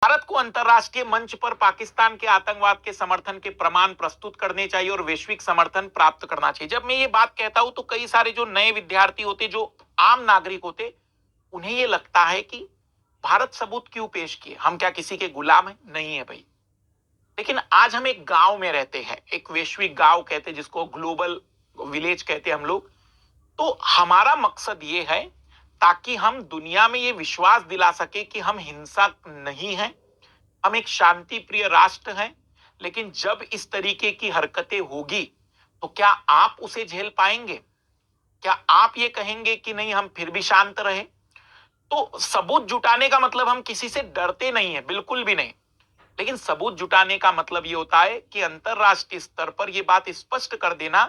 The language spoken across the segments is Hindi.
भारत को अंतर्राष्ट्रीय मंच पर पाकिस्तान के आतंकवाद के समर्थन के प्रमाण प्रस्तुत करने चाहिए और वैश्विक समर्थन प्राप्त करना चाहिए। जब मैं ये बात कहता हूं तो कई सारे जो नए विद्यार्थी होते, जो आम नागरिक होते, उन्हें ये लगता है कि भारत सबूत क्यों पेश किए, हम क्या किसी के गुलाम हैं? नहीं है भाई। लेकिन आज हम एक गांव में रहते हैं, एक वैश्विक गांव कहते हैं, जिसको ग्लोबल विलेज कहते हैं हम लोग। तो हमारा मकसद ये है ताकि हम दुनिया में ये विश्वास दिला सके कि हम हिंसक नहीं हैं, हम एक शांति प्रिय राष्ट्र हैं। लेकिन जब इस तरीके की हरकतें होगी तो क्या आप उसे झेल पाएंगे? क्या आप ये कहेंगे कि नहीं, हम फिर भी शांत रहे? तो सबूत जुटाने का मतलब हम किसी से डरते नहीं है, बिल्कुल भी नहीं। लेकिन सबूत जुटाने का मतलब ये होता है कि अंतरराष्ट्रीय स्तर पर यह बात स्पष्ट कर देना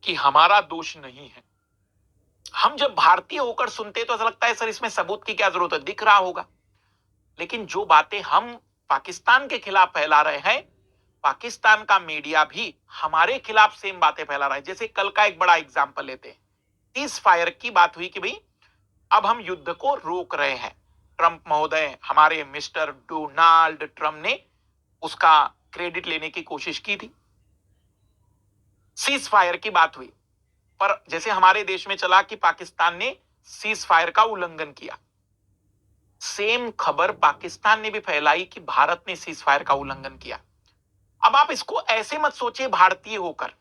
कि हमारा दोष नहीं है। हम जब भारतीय होकर सुनते तो ऐसा लगता है, सर इसमें सबूत की क्या जरूरत है, दिख रहा होगा। लेकिन जो बातें हम पाकिस्तान के खिलाफ फैला रहे हैं, पाकिस्तान का मीडिया भी हमारे खिलाफ सेम बातें फैला रहा है। जैसे कल का एक बड़ा एग्जांपल लेते हैं, सीज फायर की बात हुई कि भाई अब हम युद्ध को रोक रहे हैं। ट्रंप महोदय, हमारे मिस्टर डोनाल्ड ट्रंप ने उसका क्रेडिट लेने की कोशिश की थी। सीज फायर की बात हुई, पर जैसे हमारे देश में चला कि पाकिस्तान ने सीज फायर का उल्लंघन किया, सेम खबर पाकिस्तान ने भी फैलाई कि भारत ने सीज फायर का उल्लंघन किया। अब आप इसको ऐसे मत सोचिए भारतीय होकर,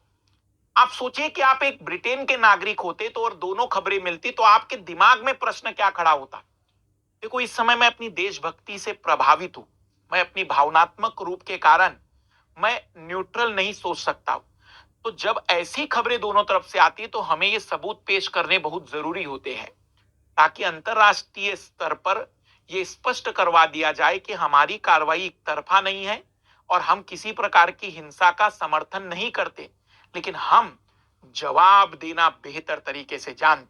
आप सोचिए कि आप एक ब्रिटेन के नागरिक होते तो और दोनों खबरें मिलती तो आपके दिमाग में प्रश्न क्या खड़ा होता? देखो, इस समय मैं अपनी देशभक्ति से प्रभावित हूं, मैं अपनी भावनात्मक रूप के कारण मैं न्यूट्रल नहीं सोच सकता। तो जब ऐसी खबरें दोनों तरफ से आती है तो हमें ये सबूत पेश करने बहुत जरूरी होते हैं, ताकि अंतरराष्ट्रीय स्तर पर यह स्पष्ट करवा दिया जाए कि हमारी कार्रवाई एक तरफा नहीं है और हम किसी प्रकार की हिंसा का समर्थन नहीं करते, लेकिन हम जवाब देना बेहतर तरीके से जानते हैं।